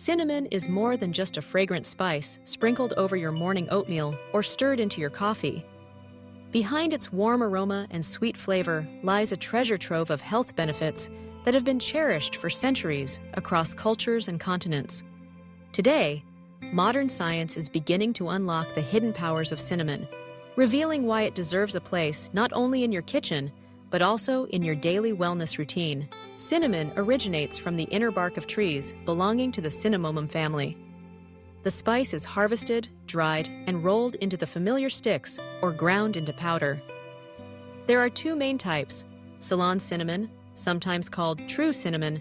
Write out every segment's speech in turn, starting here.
Cinnamon is more than just a fragrant spice sprinkled over your morning oatmeal or stirred into your coffee. Behind its warm aroma and sweet flavor lies a treasure trove of health benefits that have been cherished for centuries across cultures and continents. Today, modern science is beginning to unlock the hidden powers of cinnamon, revealing why it deserves a place not only in your kitchen, but also in your daily wellness routine. Cinnamon originates from the inner bark of trees belonging to the Cinnamomum family. The spice is harvested, dried, and rolled into the familiar sticks or ground into powder. There are two main types: Ceylon cinnamon, sometimes called true cinnamon,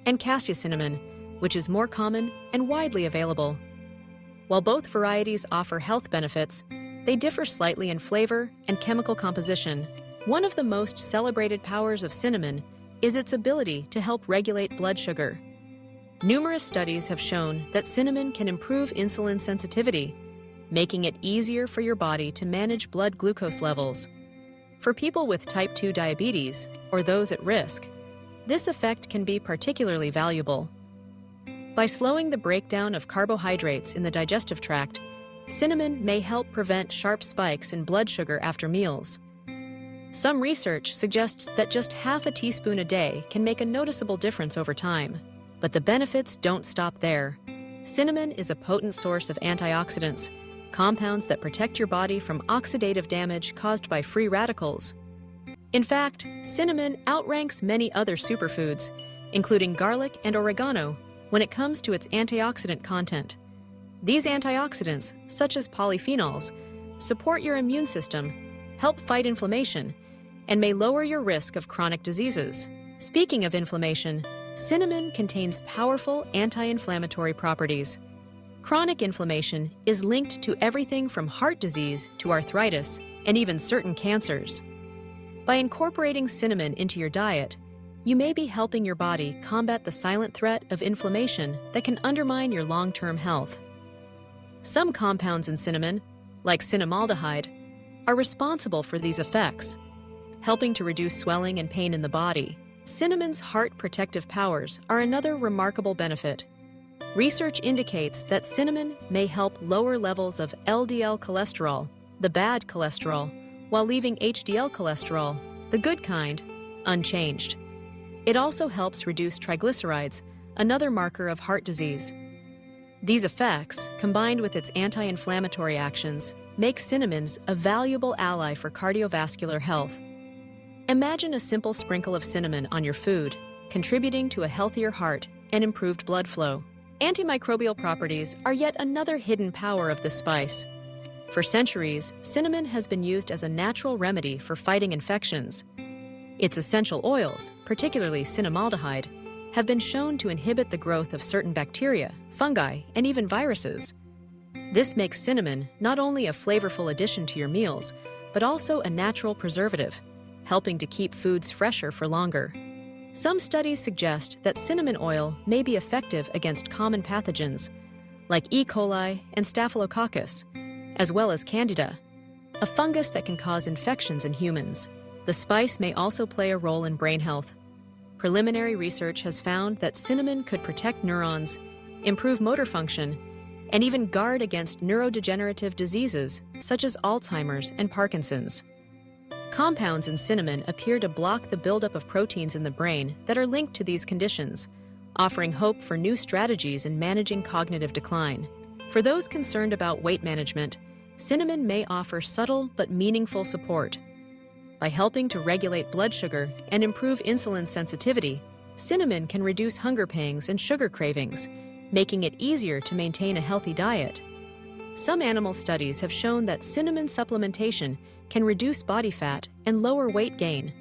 and cassia cinnamon, which is more common and widely available. While both varieties offer health benefits, they differ slightly in flavor and chemical composition. One of the most celebrated powers of cinnamon is its ability to help regulate blood sugar. Numerous studies have shown that cinnamon can improve insulin sensitivity, making it easier for your body to manage blood glucose levels. For people with type 2 diabetes or those at risk, this effect can be particularly valuable. By slowing the breakdown of carbohydrates in the digestive tract, cinnamon may help prevent sharp spikes in blood sugar after meals. Some research suggests that just half a teaspoon a day can make a noticeable difference over time. But the benefits don't stop there. Cinnamon is a potent source of antioxidants, compounds that protect your body from oxidative damage caused by free radicals. In fact, cinnamon outranks many other superfoods, including garlic and oregano, when it comes to its antioxidant content. These antioxidants, such as polyphenols, support your immune system, help fight inflammation, and may lower your risk of chronic diseases. Speaking of inflammation, cinnamon contains powerful anti-inflammatory properties. Chronic inflammation is linked to everything from heart disease to arthritis and even certain cancers. By incorporating cinnamon into your diet, you may be helping your body combat the silent threat of inflammation that can undermine your long-term health. Some compounds in cinnamon, like cinnamaldehyde, are responsible for these effects, helping to reduce swelling and pain in the body. Cinnamon's heart protective powers are another remarkable benefit. Research indicates that cinnamon may help lower levels of LDL cholesterol, the bad cholesterol, while leaving HDL cholesterol, the good kind, unchanged. It also helps reduce triglycerides, another marker of heart disease. These effects, combined with its anti-inflammatory actions, make cinnamons a valuable ally for cardiovascular health. Imagine a simple sprinkle of cinnamon on your food, contributing to a healthier heart and improved blood flow. Antimicrobial properties are yet another hidden power of this spice. For centuries, cinnamon has been used as a natural remedy for fighting infections. Its essential oils, particularly cinnamaldehyde, have been shown to inhibit the growth of certain bacteria, fungi, and even viruses. This makes cinnamon not only a flavorful addition to your meals, but also a natural preservative, helping to keep foods fresher for longer. Some studies suggest that cinnamon oil may be effective against common pathogens, like E. coli and Staphylococcus, as well as Candida, a fungus that can cause infections in humans. The spice may also play a role in brain health. Preliminary research has found that cinnamon could protect neurons, improve motor function, and even guard against neurodegenerative diseases such as Alzheimer's and Parkinson's. Compounds in cinnamon appear to block the buildup of proteins in the brain that are linked to these conditions, offering hope for new strategies in managing cognitive decline. For those concerned about weight management, cinnamon may offer subtle but meaningful support. By helping to regulate blood sugar and improve insulin sensitivity, cinnamon can reduce hunger pangs and sugar cravings, making it easier to maintain a healthy diet. Some animal studies have shown that cinnamon supplementation can reduce body fat and lower weight gain,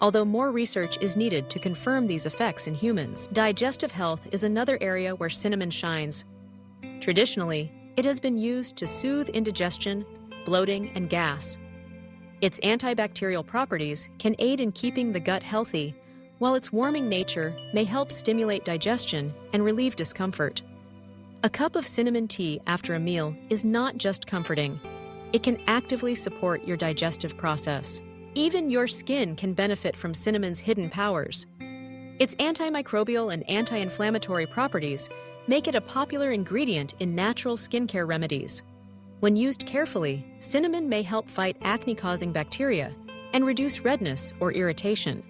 although more research is needed to confirm these effects in humans. Digestive health is another area where cinnamon shines. Traditionally, it has been used to soothe indigestion, bloating, and gas. Its antibacterial properties can aid in keeping the gut healthy, while its warming nature may help stimulate digestion and relieve discomfort. A cup of cinnamon tea after a meal is not just comforting. It can actively support your digestive process. Even your skin can benefit from cinnamon's hidden powers. Its antimicrobial and anti-inflammatory properties make it a popular ingredient in natural skincare remedies. When used carefully, cinnamon may help fight acne-causing bacteria and reduce redness or irritation.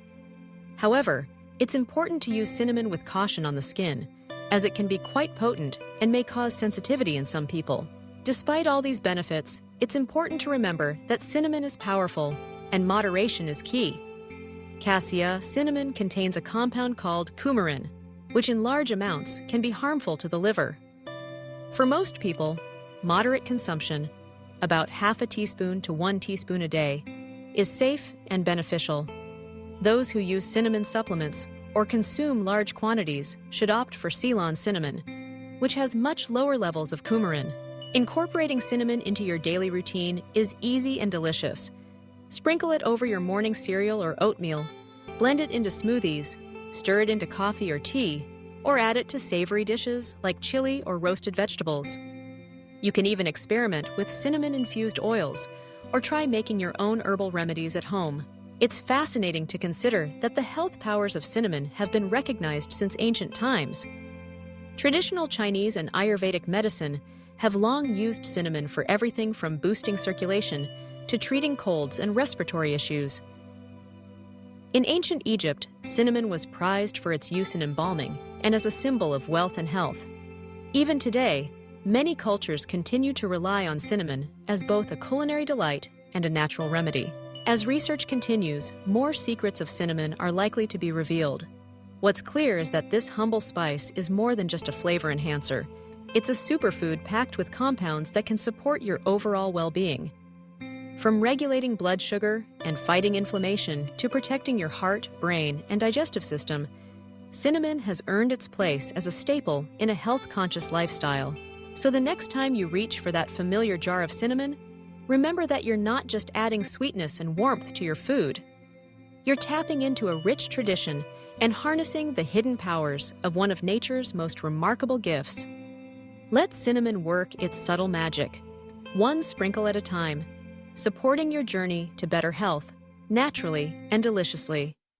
However, it's important to use cinnamon with caution on the skin, as it can be quite potent and may cause sensitivity in some people. Despite all these benefits, it's important to remember that cinnamon is powerful and moderation is key. Cassia cinnamon contains a compound called coumarin, which in large amounts can be harmful to the liver. For most people, moderate consumption, about half a teaspoon to 1 teaspoon a day, is safe and beneficial. Those who use cinnamon supplements or consume large quantities should opt for Ceylon cinnamon, which has much lower levels of coumarin. Incorporating cinnamon into your daily routine is easy and delicious. Sprinkle it over your morning cereal or oatmeal, blend it into smoothies, stir it into coffee or tea, or add it to savory dishes like chili or roasted vegetables. You can even experiment with cinnamon-infused oils or try making your own herbal remedies at home. It's fascinating to consider that the health powers of cinnamon have been recognized since ancient times. Traditional Chinese and Ayurvedic medicine have long used cinnamon for everything from boosting circulation to treating colds and respiratory issues. In ancient Egypt, cinnamon was prized for its use in embalming and as a symbol of wealth and health. Even today, many cultures continue to rely on cinnamon as both a culinary delight and a natural remedy. As research continues, more secrets of cinnamon are likely to be revealed. What's clear is that this humble spice is more than just a flavor enhancer. It's a superfood packed with compounds that can support your overall well-being. From regulating blood sugar and fighting inflammation to protecting your heart, brain, and digestive system, cinnamon has earned its place as a staple in a health-conscious lifestyle. So the next time you reach for that familiar jar of cinnamon, remember that you're not just adding sweetness and warmth to your food. You're tapping into a rich tradition and harnessing the hidden powers of one of nature's most remarkable gifts. Let cinnamon work its subtle magic, one sprinkle at a time, supporting your journey to better health, naturally and deliciously.